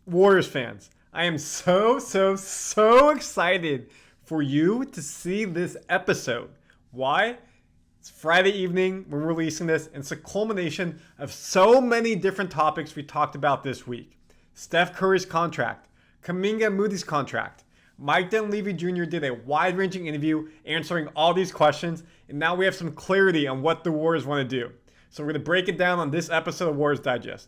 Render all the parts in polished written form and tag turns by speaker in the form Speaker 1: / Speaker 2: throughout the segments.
Speaker 1: Warriors fans, I am so excited for you to see this episode. Why? It's Friday evening. We're releasing this. And it's a culmination of so many different topics we talked about this week. Steph Curry's contract, Kuminga and Moody's contract. Mike Dunleavy Jr. did a wide-ranging interview answering all these questions. And now we have some clarity on what the Warriors want to do. So we're going to break it down on this episode of Warriors Digest.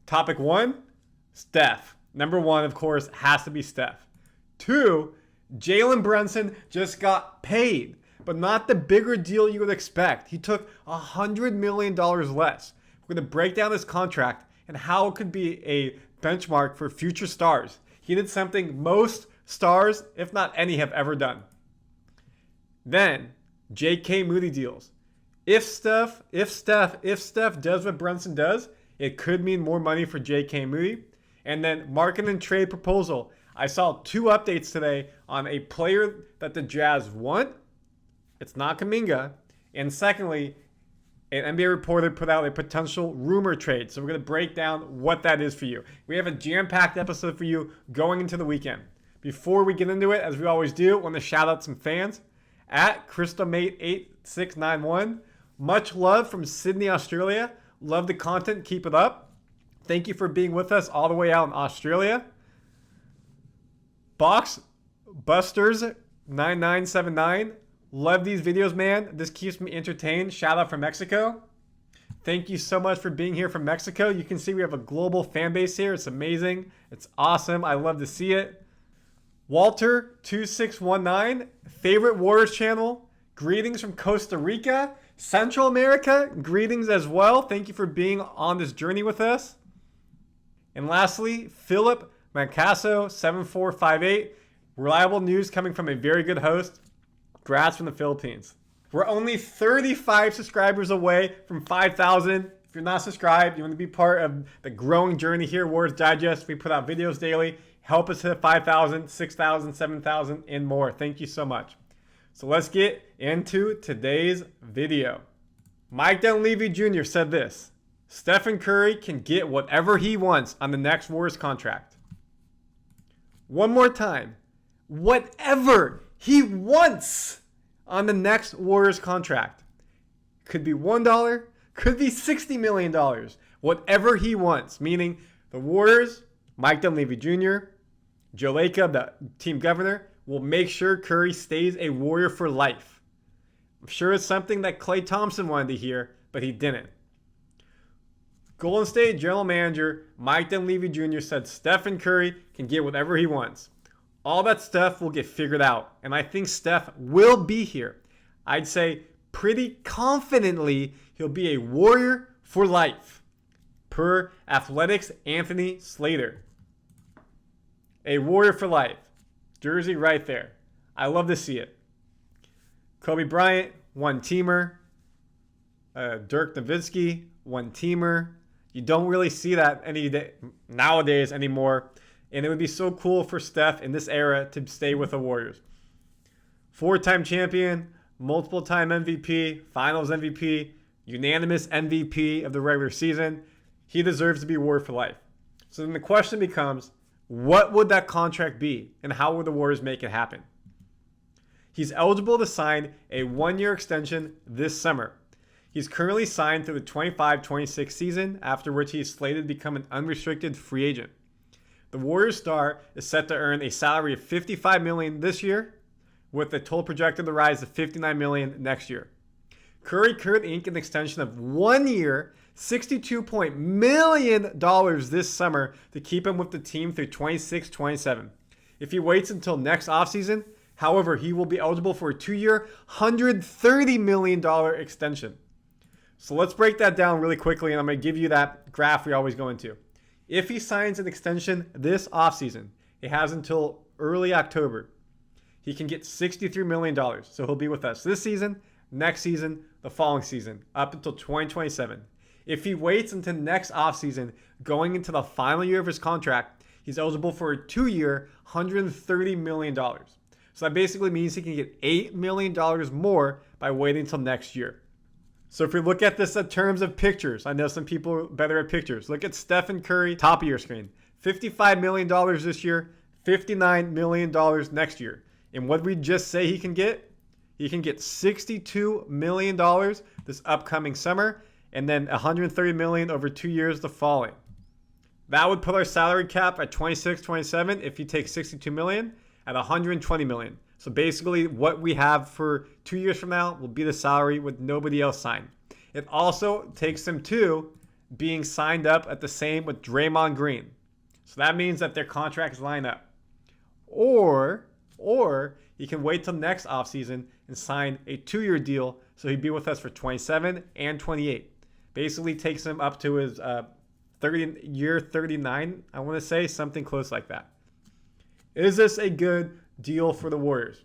Speaker 1: Topic 1, Steph. Number 1, of course, has to be Steph. 2, Jalen Brunson just got paid, but not the bigger deal you would expect. He took $100 million less. We're going to break down this contract and how it could be a benchmark for future stars. He did something most stars, if not any, have ever done. Then, J.K. Moody deals. If Steph does what Brunson does, it could mean more money for J.K. Moody. And then Markkanen trade proposal. I saw 2 updates today on a player that the Jazz want. It's not Kuminga. And secondly, an NBA reporter put out a potential rumor trade. So we're going to break down what that is for you. We have a jam-packed episode for you going into the weekend. Before we get into it, as we always do, I want to shout out some fans. At CrystalMate8691. Much love from Sydney, Australia. Love the content. Keep it up. Thank you for being with us all the way out in Australia. Box Busters 9979. Love these videos, man. This keeps me entertained. Shout out from Mexico. Thank you so much for being here from Mexico. You can see we have a global fan base here. It's amazing. It's awesome. I love to see it. Walter2619. Favorite Warriors channel. Greetings from Costa Rica. Central America. Greetings as well. Thank you for being on this journey with us. And lastly, Philip Mancaso7458. Reliable news coming from a very good host. Congrats from the Philippines. We're only 35 subscribers away from 5,000. If you're not subscribed, you want to be part of the growing journey here, Warriors Digest. We put out videos daily. Help us hit 5,000, 6,000, 7,000, and more. Thank you so much. So let's get into today's video. Mike Dunleavy Jr. said this. Stephen Curry can get whatever he wants on the next Warriors contract. One more time. Whatever he wants on the next Warriors contract. Could be $1, could be $60 million. Whatever he wants. Meaning the Warriors, Mike Dunleavy Jr., Joe Lacob, the team governor, will make sure Curry stays a Warrior for life. I'm sure it's something that Klay Thompson wanted to hear, but he didn't. Golden State General Manager Mike Dunleavy Jr. said Stephen Curry can get whatever he wants. All that stuff will get figured out, and I think Steph will be here. I'd say pretty confidently he'll be a Warrior for life, per Athletics' Anthony Slater. A Warrior for life. Jersey right there. I love to see it. Kobe Bryant, one-teamer. Dirk Nowitzki, one-teamer. You don't really see that nowadays anymore. And it would be so cool for Steph in this era to stay with the Warriors. 4-time champion, multiple-time MVP, finals MVP, unanimous MVP of the regular season. He deserves to be Warrior for life. So then the question becomes, what would that contract be? And how would the Warriors make it happen? He's eligible to sign a 1-year extension this summer. He's currently signed through the 25-26 season, after which he is slated to become an unrestricted free agent. The Warriors star is set to earn a salary of $55 million this year, with the total projected to rise to $59 million next year. Curry could ink an extension of 1 year, $62 million this summer to keep him with the team through 26-27. If he waits until next offseason, however, he will be eligible for a 2-year, $130 million extension. So let's break that down really quickly, and I'm going to give you that graph we always go into. If he signs an extension this offseason, he has until early October. He can get $63 million. So he'll be with us this season, next season, the following season, up until 2027. If he waits until next offseason, going into the final year of his contract, he's eligible for a 2-year, $130 million. So that basically means he can get $8 million more by waiting until next year. So if we look at this in terms of pictures, I know some people are better at pictures. Look at Stephen Curry, top of your screen. $55 million this year, $59 million next year. And what we just say he can get? He can get $62 million this upcoming summer, and then $130 million over 2 years the following. That would put our salary cap at 26, 27 if he takes $62 million at $120 million. So basically what we have for 2 years from now will be the salary with nobody else signed. It also takes him to being signed up at the same with Draymond Green. So that means that their contracts line up. Or he can wait till next offseason and sign a 2-year deal so he'd be with us for 27 and 28. Basically takes him up to his year 39, I want to say, something close like that. Is this a good deal for the Warriors?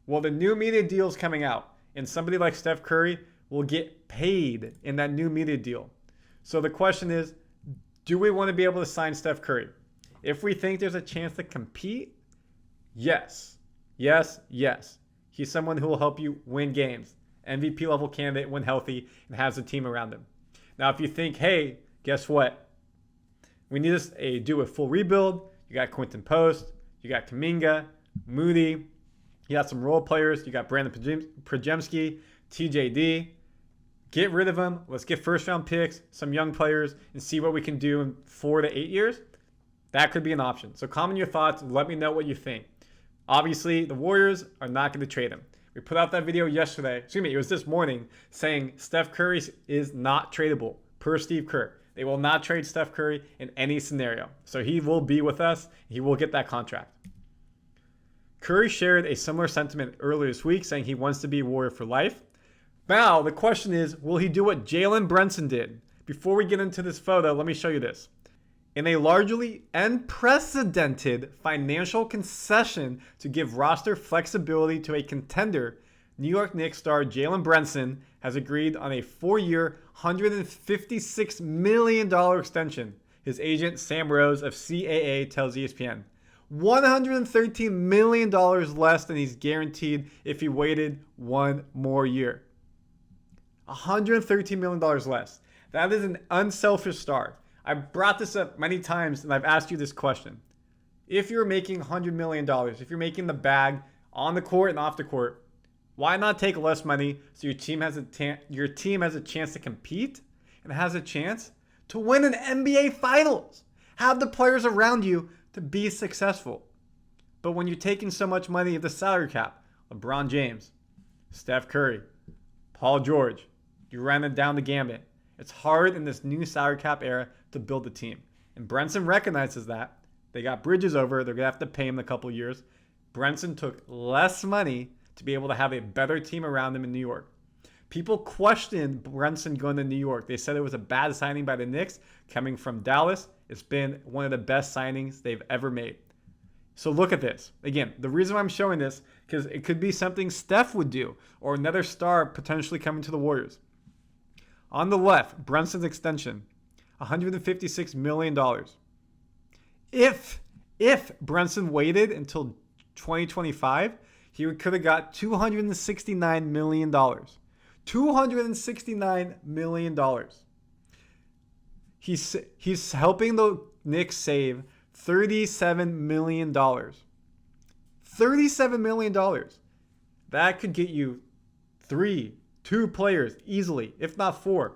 Speaker 1: Well, the new media deal is coming out, and somebody like Steph Curry will get paid in that new media deal. So the question is, do we want to be able to sign Steph Curry? If we think there's a chance to compete, yes. Yes, yes. He's someone who will help you win games. MVP level candidate when healthy and has a team around him. Now, if you think, hey, guess what? We need to do a full rebuild. You got Quinton Post. You got Kuminga, Moody. You got some role players. You got Brandin Prajemski, TJD. Get rid of them. Let's get first-round picks, some young players, and see what we can do in 4 to 8 years. That could be an option. So comment your thoughts. Let me know what you think. Obviously, the Warriors are not going to trade him. We put out that video yesterday. It was this morning saying Steph Curry is not tradable per Steve Kerr. They will not trade Steph Curry in any scenario. So he will be with us. He will get that contract. Curry shared a similar sentiment earlier this week, saying he wants to be a Warrior for life. Now, the question is, will he do what Jalen Brunson did? Before we get into this photo, let me show you this. In a largely unprecedented financial concession to give roster flexibility to a contender, New York Knicks star Jalen Brunson has agreed on a 4-year, $156 million extension. His agent, Sam Rose of CAA, tells ESPN. $113 million less than he's guaranteed if he waited 1 more year. $113 million less. That is an unselfish star. I've brought this up many times, and I've asked you this question. If you're making $100 million, if you're making the bag on the court and off the court, why not take less money so your team has a chance to compete and has a chance to win an NBA Finals? Have the players around you to be successful. But when you're taking so much money at the salary cap, LeBron James, Steph Curry, Paul George, you ran it down the gambit. It's hard in this new salary cap era to build a team. And Brunson recognizes that. They got Bridges over. They're going to have to pay him a couple years. Brunson took less money to be able to have a better team around him in New York. People questioned Brunson going to New York. They said it was a bad signing by the Knicks. Coming from Dallas, it's been one of the best signings they've ever made. So look at this. Again, the reason why I'm showing this, because it could be something Steph would do or another star potentially coming to the Warriors. On the left, Brunson's extension, $156 million. If Brunson waited until 2025, he could have got $269 million. $269 million. He's helping the Knicks save $37 million. $37 million. That could get you 2 players easily, if not 4.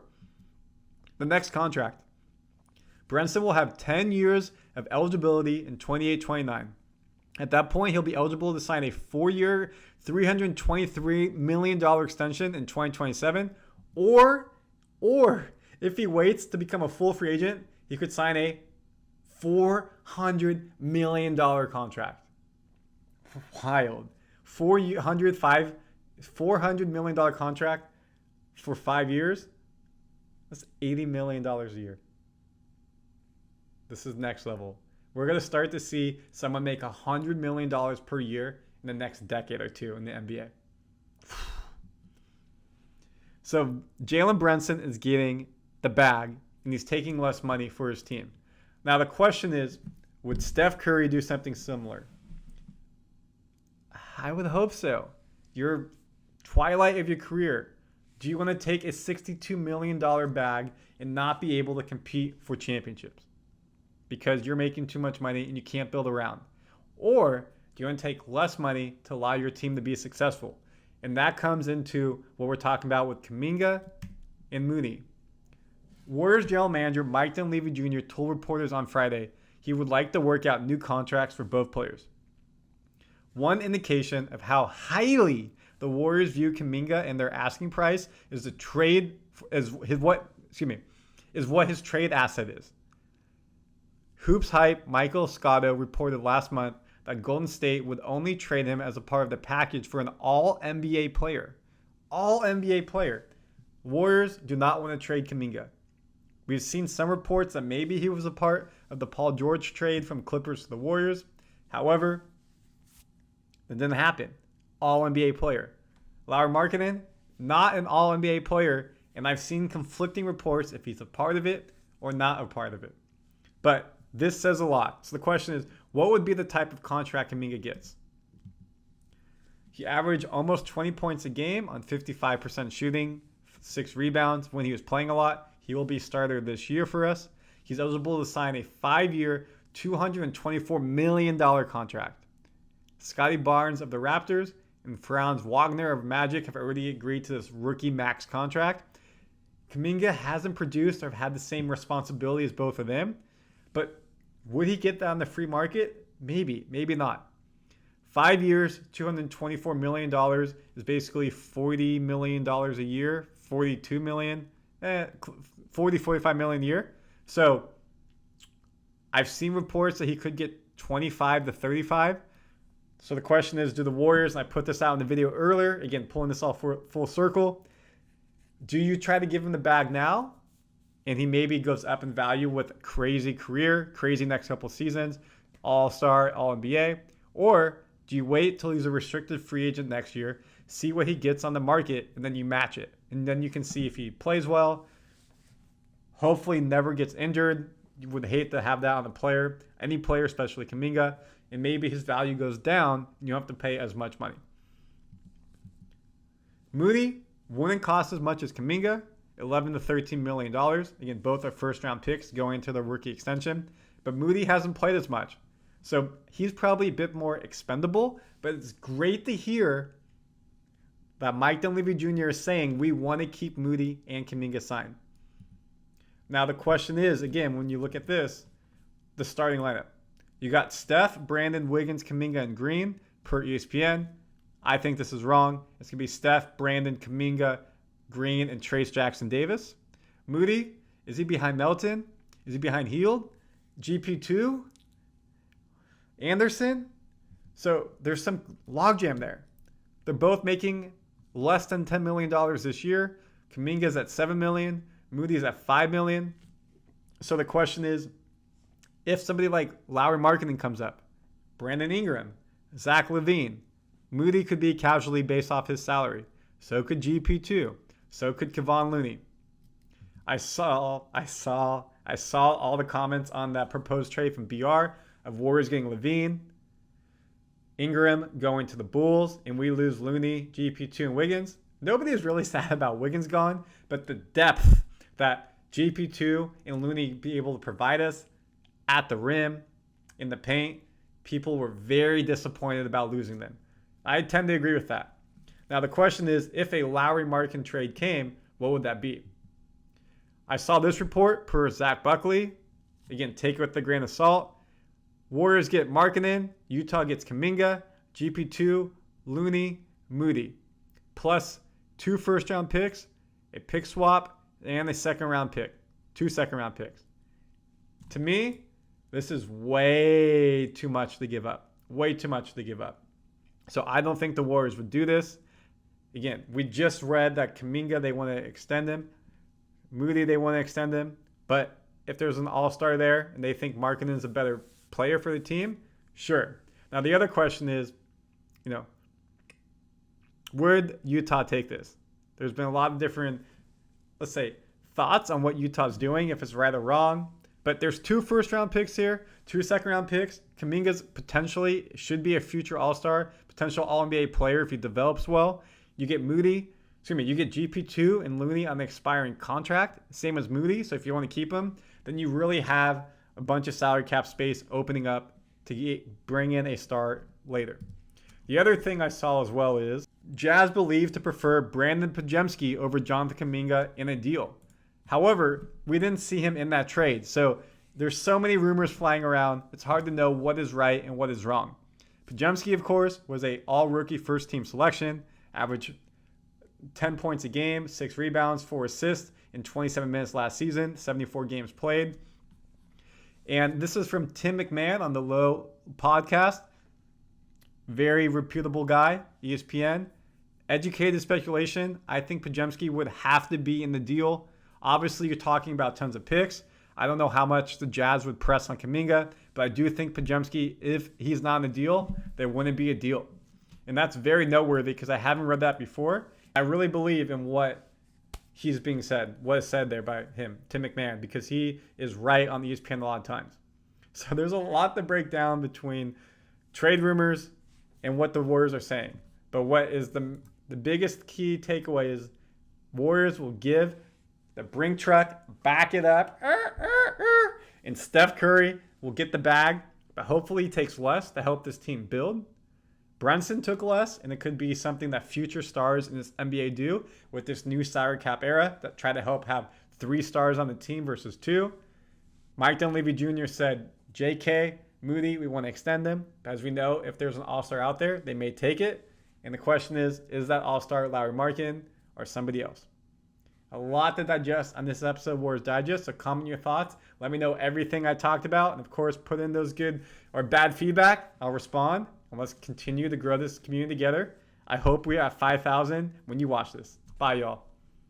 Speaker 1: The next contract. Brunson will have 10 years of eligibility in 28-29. At that point, he'll be eligible to sign a 4-year, $323 million extension in 2027. Or if he waits to become a full free agent, he could sign a $400 million contract. Wild. $400 million contract for 5 years. That's $80 million a year. This is next level. We're going to start to see someone make $100 million per year in the next decade or 2 in the NBA. So Jalen Brunson is getting the bag, and he's taking less money for his team. Now the question is, would Steph Curry do something similar? I would hope so. Your twilight of your career. Do you want to take a $62 million bag and not be able to compete for championships? because you're making too much money and you can't build around? Or do you want to take less money to allow your team to be successful? And that comes into what we're talking about with Kuminga and Moody. Warriors general manager Mike Dunleavy Jr. told reporters on Friday he would like to work out new contracts for both players. One indication of how highly the Warriors view Kuminga and their asking price is what his trade asset is. Hoops hype Michael Scotto reported last month that Golden State would only trade him as a part of the package for an all-NBA player. All-NBA player. Warriors do not want to trade Kuminga. We've seen some reports that maybe he was a part of the Paul George trade from Clippers to the Warriors. However, that didn't happen. All-NBA player. Lauri Markkanen, not an all-NBA player, and I've seen conflicting reports if he's a part of it or not a part of it. But this says a lot. So the question is, what would be the type of contract Kuminga gets? He averaged almost 20 points a game on 55% shooting, 6 rebounds when he was playing a lot. He will be starter this year for us. He's eligible to sign a 5-year, $224 million contract. Scotty Barnes of the Raptors and Franz Wagner of Magic have already agreed to this rookie max contract. Kuminga hasn't produced or had the same responsibility as both of them, but would he get that on the free market? Maybe, maybe not. 5 years, $224 million is basically $40 million a year, $42 million, $45 million a year. So I've seen reports that he could get 25 to 35. So the question is, do the Warriors, and I put this out in the video earlier, again, pulling this all full circle, do you try to give him the bag now? And he maybe goes up in value with a crazy career, crazy next couple seasons, all-star, all-NBA? Or do you wait till he's a restricted free agent next year, see what he gets on the market, and then you match it? And then you can see if he plays well, hopefully never gets injured. You would hate to have that on a player, any player, especially Kuminga, and maybe his value goes down and you don't have to pay as much money. Moody wouldn't cost as much as Kuminga, $11 to $13 million. Again, both are first-round picks going into the rookie extension. But Moody hasn't played as much. So he's probably a bit more expendable. But it's great to hear that Mike Dunleavy Jr. is saying we want to keep Moody and Kuminga signed. Now the question is, again, when you look at this, the starting lineup. You got Steph, Brandin, Wiggins, Kuminga, and Green per ESPN. I think this is wrong. It's going to be Steph, Brandin, Kuminga, Green, and Trace Jackson Davis. Moody, is he behind Melton? Is he behind Hield? GP2? Anderson? So there's some logjam there. They're both making less than $10 million this year. Kuminga's at $7 million. Moody's at $5 million. So the question is, if somebody like Lauri Markkanen comes up, Brandon Ingram, Zach LaVine, Moody could be casually based off his salary. So could GP2. So could Kevon Looney. I saw all the comments on that proposed trade from BR of Warriors getting LaVine, Ingram going to the Bulls, and we lose Looney, GP2, and Wiggins. Nobody is really sad about Wiggins gone, but the depth that GP2 and Looney be able to provide us at the rim, in the paint, people were very disappointed about losing them. I tend to agree with that. Now the question is, if a Lauri Markkanen trade came, what would that be? I saw this report per Zach Buckley. Again, take it with a grain of salt. Warriors get Markkanen, Utah gets Kuminga, GP2, Looney, Moody, plus 2 first-round picks, a pick swap, and a second-round pick. 2 second-round picks. To me, this is way too much to give up. Way too much to give up. So I don't think the Warriors would do this. Again, we just read that Kuminga, they want to extend him. Moody, they want to extend him. But if there's an all-star there and they think Markkanen is a better player for the team, sure. Now the other question is, would Utah take this? There's been a lot of different, let's say, thoughts on what Utah's doing, if it's right or wrong. But there's 2 first-round picks here, 2 second-round picks. Kuminga's potentially should be a future all-star, potential all-NBA player if he develops well. You get you get GP2 and Looney on the expiring contract, same as Moody. So if you want to keep him, then you really have a bunch of salary cap space opening up to bring in a star later. The other thing I saw as well is Jazz believed to prefer Brandin Podziemski over Jonathan Kuminga in a deal. However, we didn't see him in that trade. So there's so many rumors flying around. It's hard to know what is right and what is wrong. Podziemski, of course, was a all-rookie first-team selection, averaged 10 points a game, 6 rebounds, 4 assists in 27 minutes last season, 74 games played. And this is from Tim McMahon on the Low podcast. Very reputable guy, ESPN. Educated speculation. I think Podziemski would have to be in the deal. Obviously, you're talking about tons of picks. I don't know how much the Jazz would press on Kuminga, but I do think Podziemski, if he's not in the deal, there wouldn't be a deal. And that's very noteworthy because I haven't read that before. I really believe in what he's being said, what is said there by him, Tim McMahon, because he is right on ESPN a lot of times. So there's a lot to break down between trade rumors and what the Warriors are saying. But what is the biggest key takeaway is Warriors will give the brink truck, back it up, and Steph Curry will get the bag, but hopefully he takes less to help this team build. Brunson took less, and it could be something that future stars in this NBA do with this new salary cap era that try to help have 3 stars on the team versus 2. Mike Dunleavy Jr. said, JK, Moody, we want to extend them. As we know, if there's an all-star out there, they may take it. And the question is that all-star Lauri Markkanen or somebody else? A lot to digest on this episode of Warriors Digest, so comment your thoughts. Let me know everything I talked about. And, of course, put in those good or bad feedback. I'll respond. And let's continue to grow this community together. I hope we are at 5,000 when you watch this. Bye, y'all.